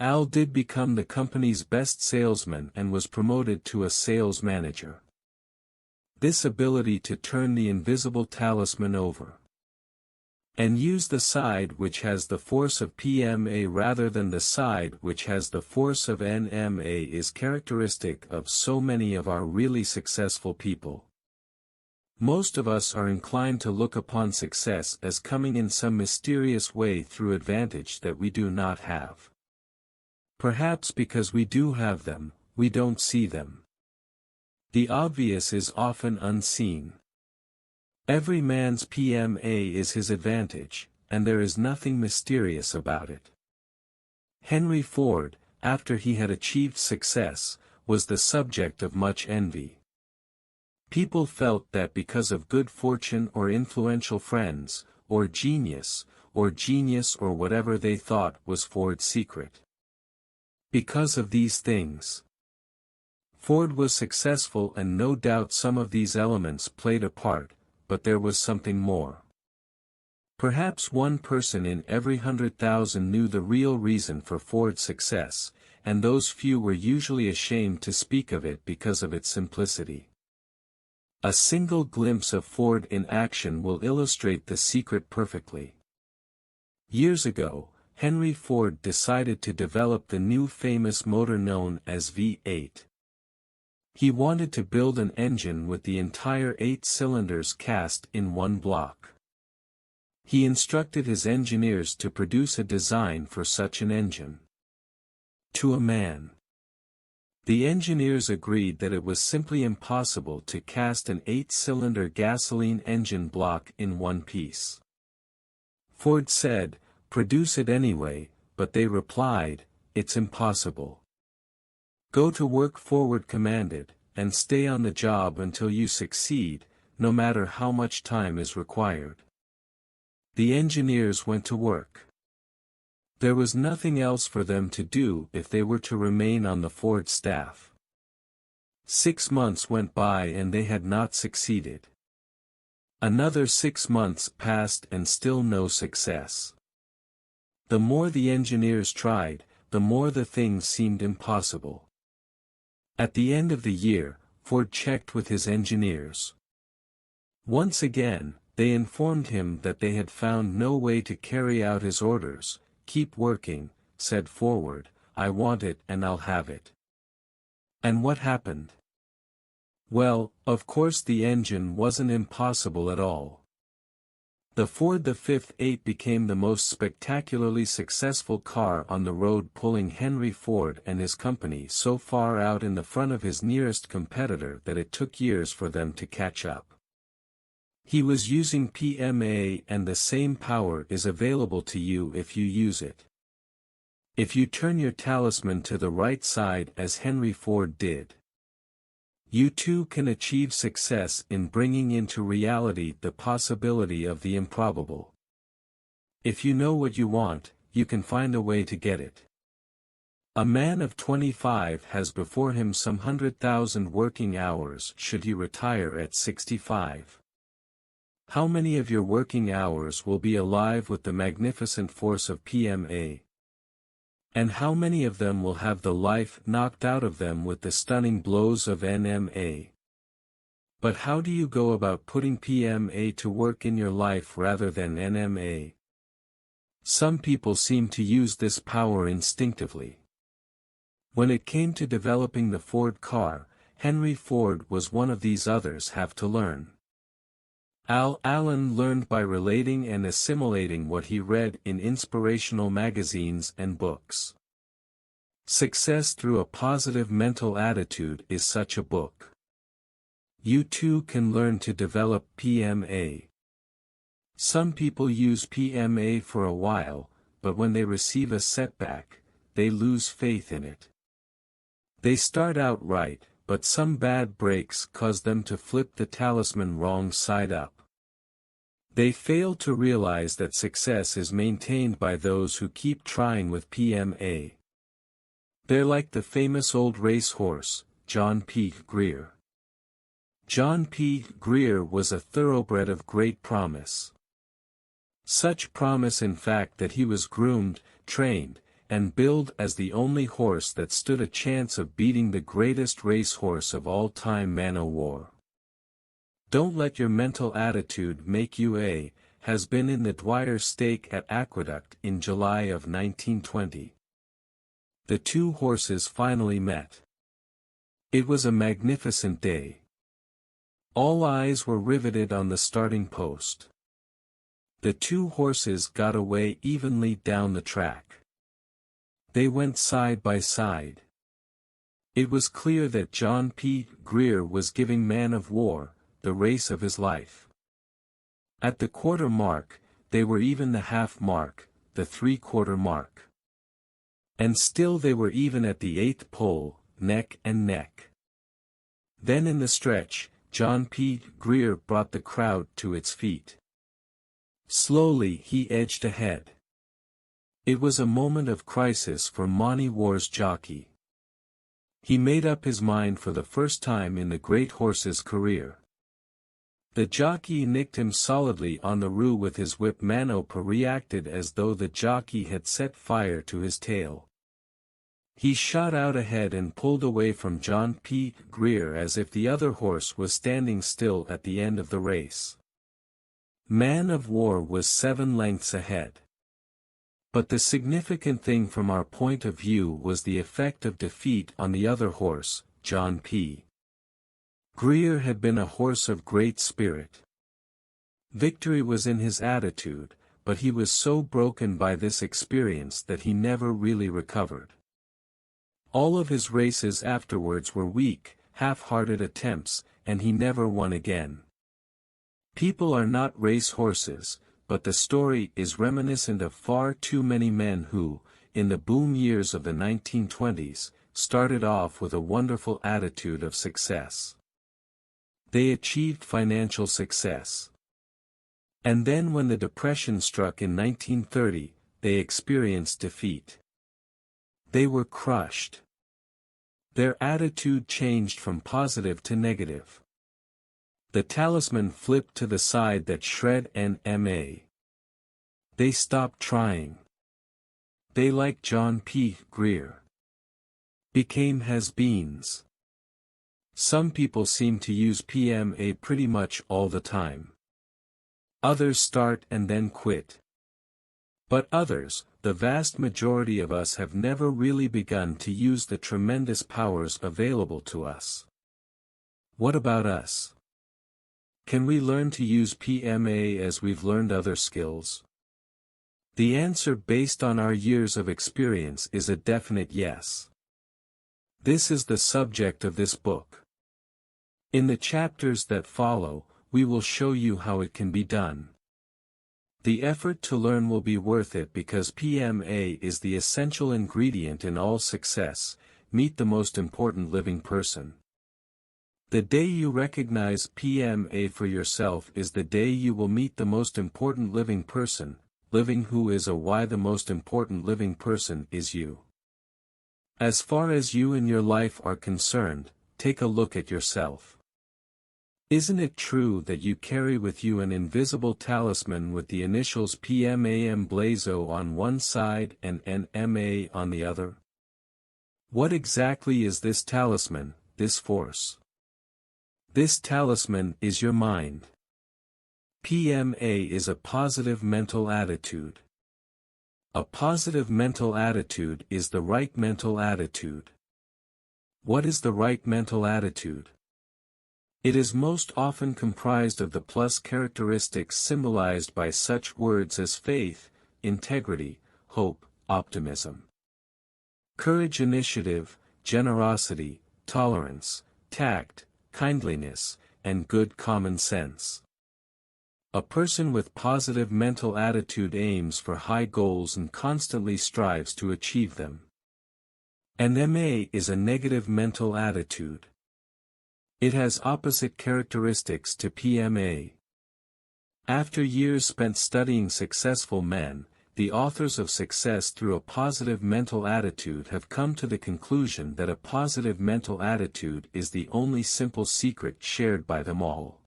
Al did become the company's best salesman and was promoted to a sales manager. This ability to turn the invisible talisman over and use the side which has the force of PMA rather than the side which has the force of NMA is characteristic of so many of our really successful people. Most of us are inclined to look upon success as coming in some mysterious way through advantage that we do not have. Perhaps because we do have them, we don't see them. The obvious is often unseen. Every man's PMA is his advantage, and there is nothing mysterious about it. Henry Ford, after he had achieved success, was the subject of much envy. People felt that because of good fortune or influential friends, or genius or whatever they thought was Ford's secret. Because of these things, Ford was successful, and no doubt some of these elements played a part, but there was something more. Perhaps one person in every 100,000 knew the real reason for Ford's success, and those few were usually ashamed to speak of it because of its simplicity. A single glimpse of Ford in action will illustrate the secret perfectly. Years ago, Henry Ford decided to develop the new famous motor known as V8. He wanted to build an engine with the entire 8 cylinders cast in one block. He instructed his engineers to produce a design for such an engine. To a man. The engineers agreed that it was simply impossible to cast an 8-cylinder gasoline engine block in one piece. Ford said, "Produce it anyway," but they replied, "It's impossible. Go to work," Ford commanded, "and stay on the job until you succeed, no matter how much time is required." The engineers went to work. There was nothing else for them to do if they were to remain on the Ford staff. 6 months went by and they had not succeeded. Another 6 months passed and still no success. The more the engineers tried, the more the thing seemed impossible. At the end of the year, Ford checked with his engineers. Once again, they informed him that they had found no way to carry out his orders. "Keep working," said Ford, "I want it and I'll have it." And what happened? Well, of course the engine wasn't impossible at all. The Ford the Fifth 8 became the most spectacularly successful car on the road, pulling Henry Ford and his company so far out in the front of his nearest competitor that it took years for them to catch up. He was using PMA, and the same power is available to you if you use it. If you turn your talisman to the right side as Henry Ford did, you too can achieve success in bringing into reality the possibility of the improbable. If you know what you want, you can find a way to get it. A man of 25 has before him some 100,000 working hours should he retire at 65. How many of your working hours will be alive with the magnificent force of PMA? And how many of them will have the life knocked out of them with the stunning blows of NMA? But how do you go about putting PMA to work in your life rather than NMA? Some people seem to use this power instinctively. When it came to developing the Ford car, Henry Ford was one of these others have to learn. Allen learned by relating and assimilating what he read in inspirational magazines and books. Success Through a Positive Mental Attitude is such a book. You too can learn to develop PMA. Some people use PMA for a while, but when they receive a setback, they lose faith in it. They start out right, but some bad breaks cause them to flip the talisman wrong side up. They fail to realize that success is maintained by those who keep trying with PMA. They're like the famous old racehorse, John P. Greer. John P. Greer was a thoroughbred of great promise. Such promise in fact that he was groomed, trained, and billed as the only horse that stood a chance of beating the greatest racehorse of all time, Man o' War. Don't Let Your Mental Attitude Make You A, has been in the Dwyer stake at Aqueduct in July of 1920. The two horses finally met. It was a magnificent day. All eyes were riveted on the starting post. The two horses got away evenly down the track. They went side by side. It was clear that John P. Greer was giving Man of War the race of his life. At the quarter mark, they were even the half mark, the three-quarter mark. And still they were even at the eighth pole, neck and neck. Then in the stretch, John P. Greer brought the crowd to its feet. Slowly he edged ahead. It was a moment of crisis for Monty War's jockey. He made up his mind for the first time in the great horse's career. The jockey nicked him solidly on the roo with his whip. Manopa reacted as though the jockey had set fire to his tail. He shot out ahead and pulled away from John P. Greer as if the other horse was standing still at the end of the race. Man of War was 7 lengths ahead. But the significant thing from our point of view was the effect of defeat on the other horse, John P. Greer had been a horse of great spirit. Victory was in his attitude, but he was so broken by this experience that he never really recovered. All of his races afterwards were weak, half-hearted attempts, and he never won again. People are not race horses, but the story is reminiscent of far too many men who, in the boom years of the 1920s, started off with a wonderful attitude of success. They achieved financial success. And then when the Depression struck in 1930, they experienced defeat. They were crushed. Their attitude changed from positive to negative. The talisman flipped to the side that shred and ma. They stopped trying. They, like John P. Greer, became has-beens. Some people seem to use PMA pretty much all the time. Others start and then quit. But others, the vast majority of us, have never really begun to use the tremendous powers available to us. What about us? Can we learn to use PMA as we've learned other skills? The answer based on our years of experience is a definite yes. This is the subject of this book. In the chapters that follow, we will show you how it can be done. The effort to learn will be worth it because PMA is the essential ingredient in all success. Meet the most important living person. The day you recognize PMA for yourself is the day you will meet the most important living person, living who is a why the most important living person is you. As far as you and your life are concerned, take a look at yourself. Isn't it true that you carry with you an invisible talisman with the initials PMA emblazo on one side and NMA on the other? What exactly is this talisman, this force? This talisman is your mind. PMA is a positive mental attitude. A positive mental attitude is the right mental attitude. What is the right mental attitude? It is most often comprised of the plus characteristics symbolized by such words as faith, integrity, hope, optimism, courage, initiative, generosity, tolerance, tact, kindliness, and good common sense. A person with positive mental attitude aims for high goals and constantly strives to achieve them. An MA is a negative mental attitude. It has opposite characteristics to PMA. After years spent studying successful men, the authors of Success Through a Positive Mental Attitude have come to the conclusion that a positive mental attitude is the only simple secret shared by them all.